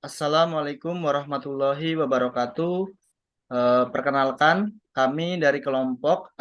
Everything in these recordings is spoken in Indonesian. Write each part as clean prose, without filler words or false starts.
Assalamualaikum warahmatullahi wabarakatuh. Perkenalkan, kami dari kelompok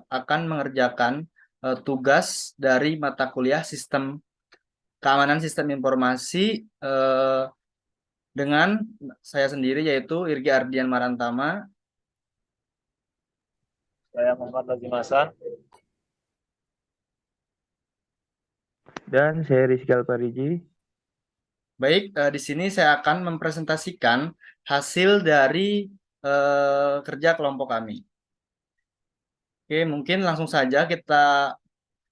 akan mengerjakan tugas dari mata kuliah Sistem Keamanan Sistem Informasi dengan saya sendiri yaitu Irgi Ardian Marantama. Saya Muhammad Lazim Hasan. Dan saya Rizky Alpariji. Baik, di sini saya akan mempresentasikan hasil dari kerja kelompok kami. Oke, mungkin langsung saja kita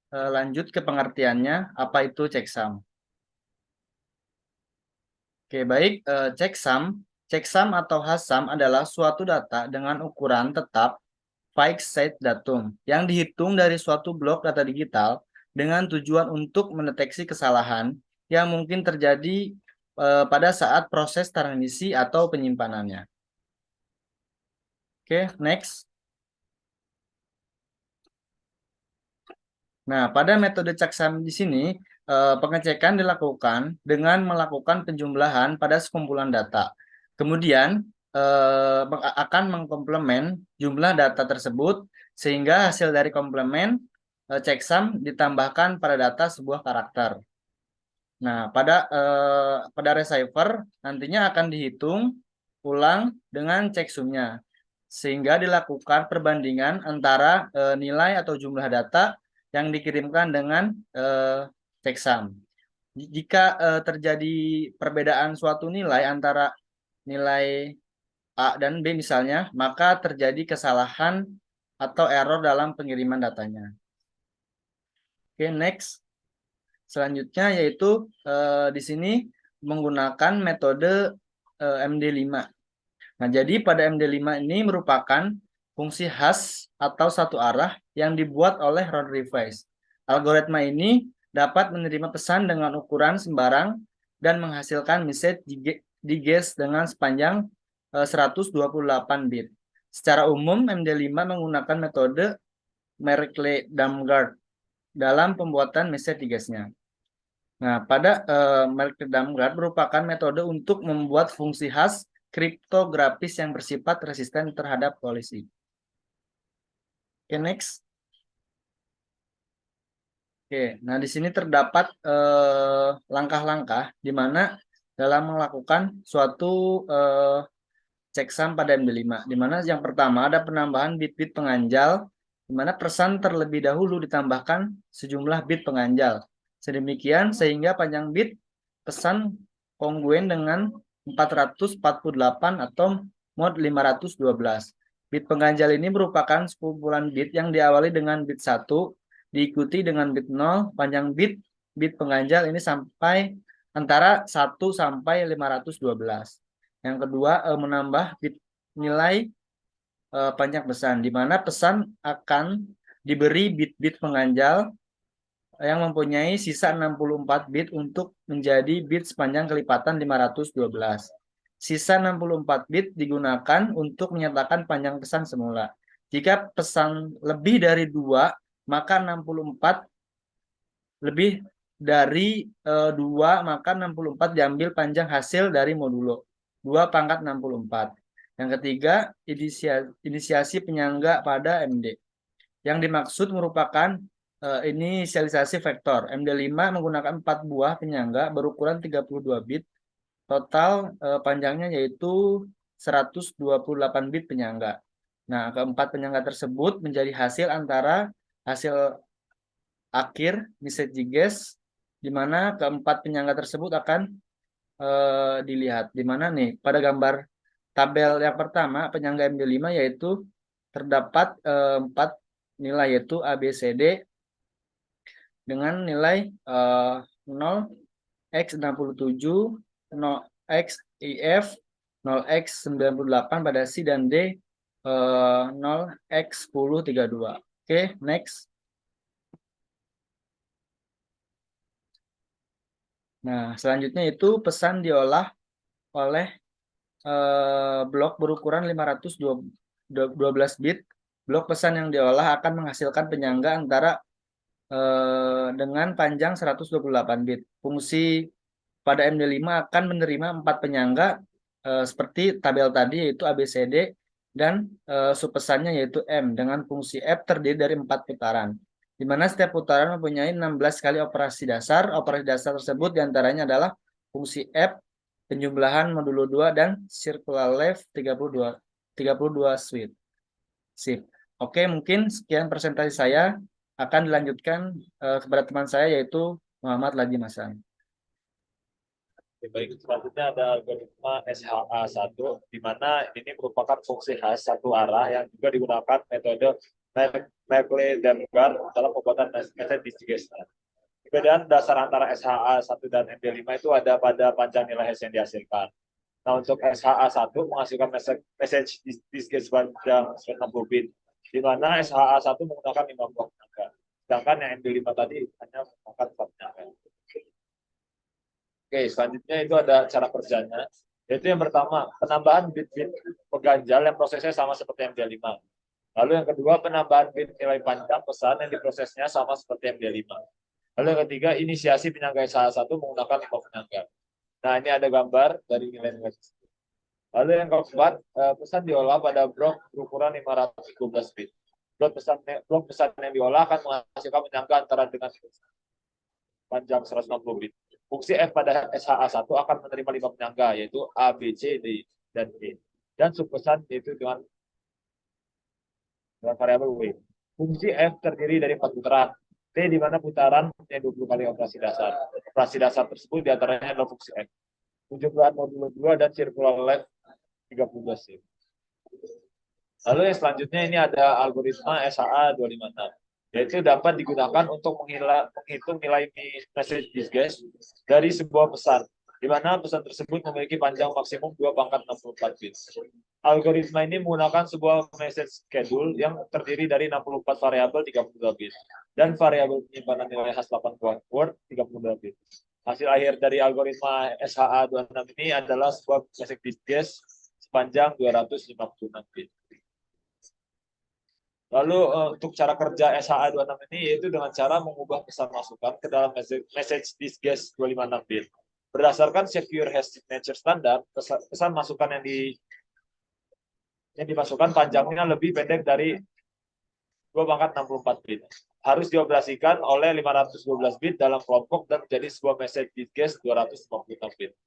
lanjut ke pengertiannya, apa itu checksum. Oke, baik. Checksum atau hasam adalah suatu data dengan ukuran tetap fixed set datum yang dihitung dari suatu blok data digital dengan tujuan untuk mendeteksi kesalahan yang mungkin terjadi pada saat proses transmisi atau penyimpanannya. Oke, next. Nah, pada metode checksum di sini, pengecekan dilakukan dengan melakukan penjumlahan pada sekumpulan data. Kemudian, akan mengkomplement jumlah data tersebut, sehingga hasil dari komplement checksum ditambahkan pada data sebuah karakter. Nah, pada receiver nantinya akan dihitung ulang dengan checksumnya, sehingga dilakukan perbandingan antara nilai atau jumlah data yang dikirimkan dengan checksum. Jika terjadi perbedaan suatu nilai antara nilai A dan B misalnya, maka terjadi kesalahan atau error dalam pengiriman datanya. Oke, next. Selanjutnya yaitu di sini menggunakan metode MD5. Nah, jadi pada MD5 ini merupakan fungsi khas atau satu arah yang dibuat oleh round revice. Algoritma ini dapat menerima pesan dengan ukuran sembarang dan menghasilkan message diges dengan sepanjang 128 bit. Secara umum, MD5 menggunakan metode Merkle-Damgard dalam pembuatan message digesnya. Nah, pada Merkle-Damgard merupakan metode untuk membuat fungsi khas kriptografis yang bersifat resisten terhadap kolisi. Oke, next. Oke, nah di sini terdapat langkah-langkah di mana dalam melakukan suatu checksum pada MD5, di mana yang pertama ada penambahan bit-bit penganjal, di mana pesan terlebih dahulu ditambahkan sejumlah bit penganjal. Sedemikian sehingga panjang bit pesan kongruen dengan 448 atau mod 512. Bit pengganjal ini merupakan sekumpulan bit yang diawali dengan bit 1, diikuti dengan bit 0, panjang bit pengganjal ini sampai antara 1 sampai 512. Yang kedua, menambah bit nilai panjang pesan, di mana pesan akan diberi bit-bit pengganjal yang mempunyai sisa 64 bit untuk menjadi bit sepanjang kelipatan 512. Sisa 64 bit digunakan untuk menyatakan panjang pesan semula. Jika pesan lebih dari 2, maka 64 lebih dari 2, maka 64 diambil panjang hasil dari modulo 2 pangkat 64. Yang ketiga, inisiasi penyangga pada MD. Yang dimaksud merupakan inisialisasi vektor. MD5 menggunakan 4 buah penyangga berukuran 32 bit. Total panjangnya yaitu 128 bit penyangga. Nah, keempat penyangga tersebut menjadi hasil antara hasil akhir message diges, di mana keempat penyangga tersebut akan dilihat. Di mana nih, pada gambar tabel yang pertama, penyangga MD5 yaitu terdapat 4 nilai yaitu A, B, C, D dengan nilai 0, X67, 0X IF, 0X 98 pada C dan D 0X 1032. Oke, next. Nah, selanjutnya itu pesan diolah oleh blok berukuran 512 bit. Blok pesan yang diolah akan menghasilkan penyangga antara dengan panjang 128 bit. Fungsi pada MD5 akan menerima 4 penyangga seperti tabel tadi, yaitu ABCD, dan subpesannya yaitu M dengan fungsi F terdiri dari 4 putaran, di mana setiap putaran mempunyai 16 kali operasi dasar. Operasi dasar tersebut diantaranya adalah fungsi F, penjumlahan modulo 2, dan circular left 32 sweep. Sip. Oke, mungkin sekian presentasi saya. Akan dilanjutkan kepada teman saya, yaitu Muhammad Lajim Hasan. Baik, selanjutnya ada algoritma SHA1, di mana ini merupakan fungsi khas satu arah yang juga digunakan metode Merkle-Demgard dalam pembuatan method disgression. Perbedaan dasar antara SHA1 dan MD5 itu ada pada panjang nilai hash yang dihasilkan. Nah, untuk SHA1 menghasilkan message disgression panjang 90 bit, di mana SHA1 menggunakan 50 penyangga, sedangkan yang MD5 tadi hanya menggunakan 4 penyangga. Oke, selanjutnya itu ada cara kerjanya, yaitu yang pertama, penambahan bit-bit pengganjal yang prosesnya sama seperti MD5. Lalu yang kedua, penambahan bit nilai panjang pesan yang diprosesnya sama seperti MD5. Lalu yang ketiga, inisiasi penyangga SHA1 menggunakan 5 penyangga. Nah, ini ada gambar dari nilai-nilai tersebut. Lalu yang keempat, pesan diolah pada blok berukuran 512 bit. Blok pesan yang diolah akan menghasilkan penyangga antara dengan panjang 160 bit. Fungsi F pada SHA1 akan menerima 5 penyangga, yaitu A, B, C, D, dan E. Dan subpesan yaitu dengan variabel W. Fungsi F terdiri dari 4 putaran. T di mana putaran yang 20 kali operasi dasar. Operasi dasar tersebut diantaranya adalah fungsi F. Penjumlahan modulo 2 dan circular left 32 C. Lalu yang selanjutnya ini ada algoritma SHA256. Yaitu dapat digunakan untuk menghitung nilai message disguise dari sebuah pesan, di mana pesan tersebut memiliki panjang maksimum 2 pangkat 64 bit. Algoritma ini menggunakan sebuah message schedule yang terdiri dari 64 variabel 32 bit dan variabel penyimpanan nilai hash 8 word 32 bit. Hasil akhir dari algoritma SHA26 ini adalah sebuah message disguise sepanjang 256 bit. Lalu untuk cara kerja SHA26 ini yaitu dengan cara mengubah pesan masukan ke dalam message disguise 256 bit. Berdasarkan secure hash signature standar, pesan masukan yang dimasukkan panjangnya lebih pendek dari 2 pangkat 64 bit. Harus dioperasikan oleh 512 bit dalam kelompok dan menjadi sebuah message disguise 256 bit.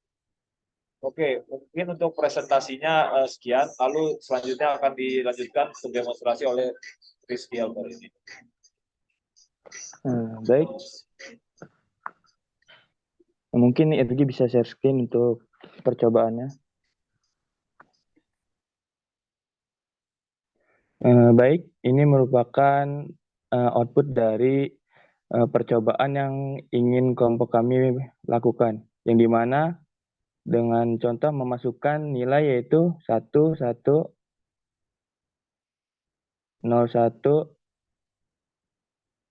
Oke, mungkin untuk presentasinya sekian. Lalu selanjutnya akan dilanjutkan untuk demonstrasi oleh Rizky Albar ini. Baik. Mungkin Irgi bisa share screen untuk percobaannya. Baik, ini merupakan output dari percobaan yang ingin kelompok kami lakukan, yang dimana dengan contoh memasukkan nilai yaitu 1, 1, 0, 1,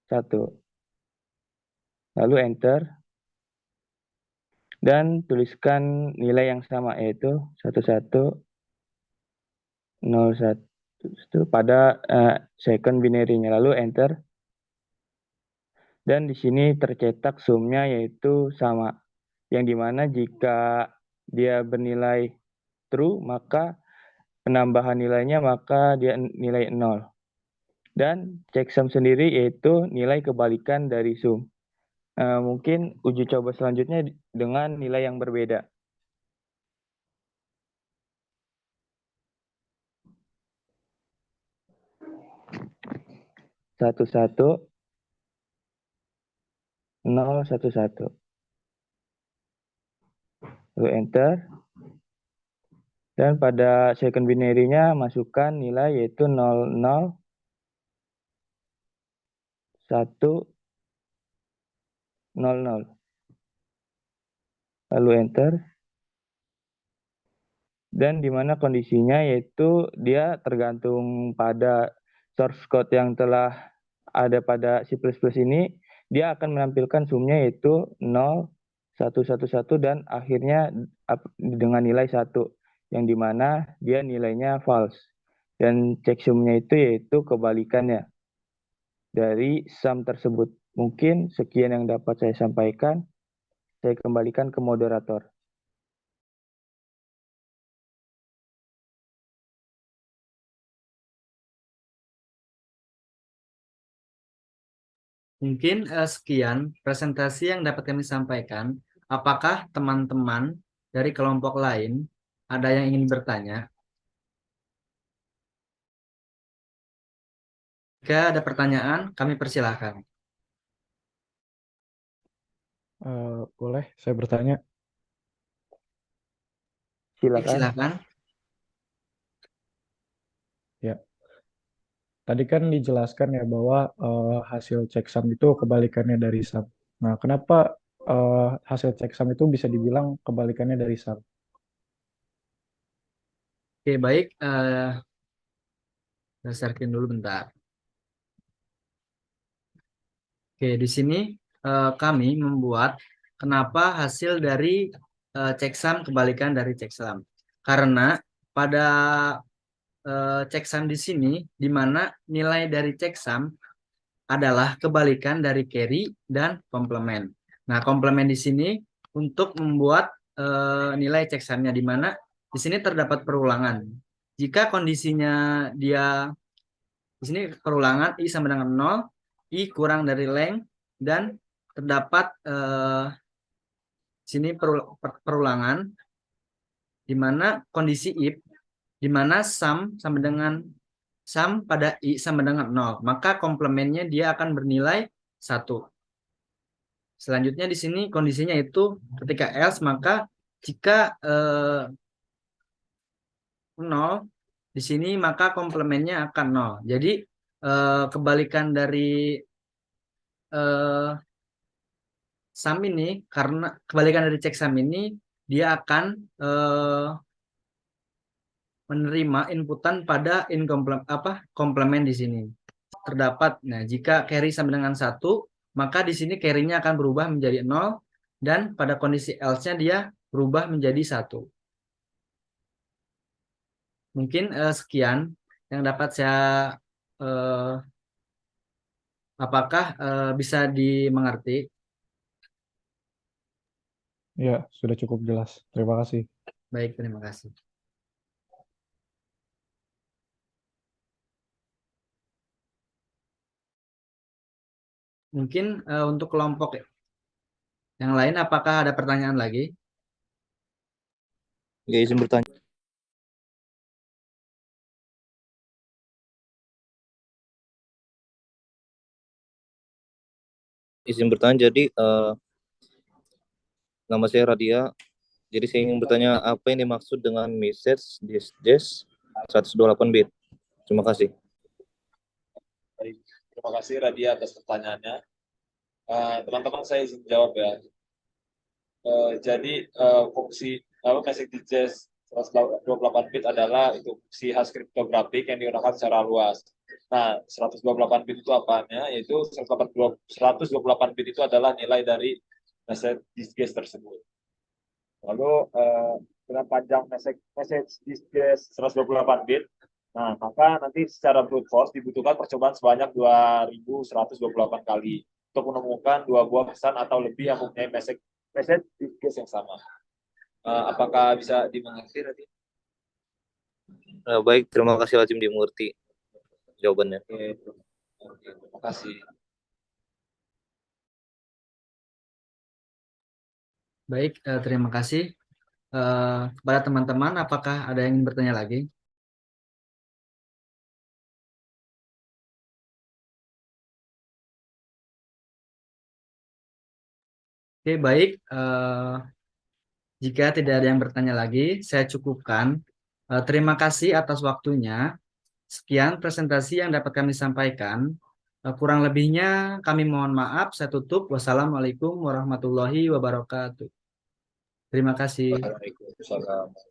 1. Lalu enter. Dan tuliskan nilai yang sama yaitu 11, 01 pada second binary-nya. Lalu enter. Dan di sini tercetak sumnya yaitu sama. Yang dimana jika dia bernilai true, maka penambahan nilainya maka dia nilai 0. Dan checksum sendiri yaitu nilai kebalikan dari sum. Mungkin uji coba selanjutnya dengan nilai yang berbeda. Satu, 0, 1. Lalu enter. Dan pada second binary-nya masukkan nilai yaitu 0, 0, 1, 0, 0. Lalu enter. Dan di mana kondisinya yaitu dia tergantung pada source code yang telah ada pada C++ ini, dia akan menampilkan sumnya yaitu 0, 1, 1, 1, dan akhirnya dengan nilai 1, yang dimana dia nilainya false. Dan checksumnya itu yaitu kebalikannya dari sum tersebut. Mungkin sekian yang dapat saya sampaikan. Saya kembalikan ke moderator. Mungkin sekian presentasi yang dapat kami sampaikan. Apakah teman-teman dari kelompok lain ada yang ingin bertanya? Jika ada pertanyaan, kami persilahkan. Boleh saya bertanya? Silakan. Silakan. Ya. Tadi kan dijelaskan ya bahwa hasil checksum itu kebalikannya dari sum. Nah, kenapa hasil checksum itu bisa dibilang kebalikannya dari sum? Oke, baik. Saya sharing dulu bentar. Oke, di sini kami membuat kenapa hasil dari checksum kebalikan dari checksum. Karena pada checksum di sini, di mana nilai dari checksum adalah kebalikan dari carry dan komplement. Nah, komplement di sini untuk membuat nilai checksumnya, di mana di sini terdapat perulangan. Jika kondisinya dia di sini perulangan I sama dengan 0, I kurang dari length, dan terdapat sini perulangan di mana kondisi if, di mana sum sama dengan sum pada I sama dengan 0, maka komplementnya dia akan bernilai 1. Selanjutnya di sini kondisinya itu ketika else, maka jika 0 di sini maka komplementnya akan 0. Jadi kebalikan dari sum ini, karena kebalikan dari checksum ini, dia akan menerima inputan pada komplement di sini terdapat. Nah, jika carry sama dengan 1, maka di sini carry-nya akan berubah menjadi 0, dan pada kondisi else-nya dia berubah menjadi 1. Mungkin sekian yang dapat saya apakah bisa dimengerti? Ya, sudah cukup jelas. Terima kasih. Baik, terima kasih. Mungkin untuk kelompok yang lain, apakah ada pertanyaan lagi? Oke, izin bertanya. Izin bertanya, jadi nama saya Radia. Jadi saya ingin bertanya apa yang dimaksud dengan message digest 128 bit. Terima kasih. Baik, terima kasih Radia atas pertanyaannya. Teman-teman, saya izin jawab ya. Jadi fungsi message digest 128 bit adalah itu fungsi khas kriptografik yang digunakan secara luas. Nah, 128 bit itu apanya? Yaitu 128 bit itu adalah nilai dari message digest tersebut. Lalu dengan panjang message digest 128 bit, nah maka nanti secara brute force dibutuhkan percobaan sebanyak 2128 kali untuk menemukan 2 buah pesan atau lebih yang mempunyai message digest yang sama. Apakah bisa dimengerti tadi? Baik, terima kasih Lazim dimengerti jawabannya. Oke, terima kasih. Baik, terima kasih. Kepada teman-teman, apakah ada yang ingin bertanya lagi? Oke, baik. Jika tidak ada yang bertanya lagi, saya cukupkan. Terima kasih atas waktunya. Sekian presentasi yang dapat kami sampaikan. Kurang lebihnya kami mohon maaf. Saya tutup. Wassalamualaikum warahmatullahi wabarakatuh. Terima kasih. Waalaikumsalam.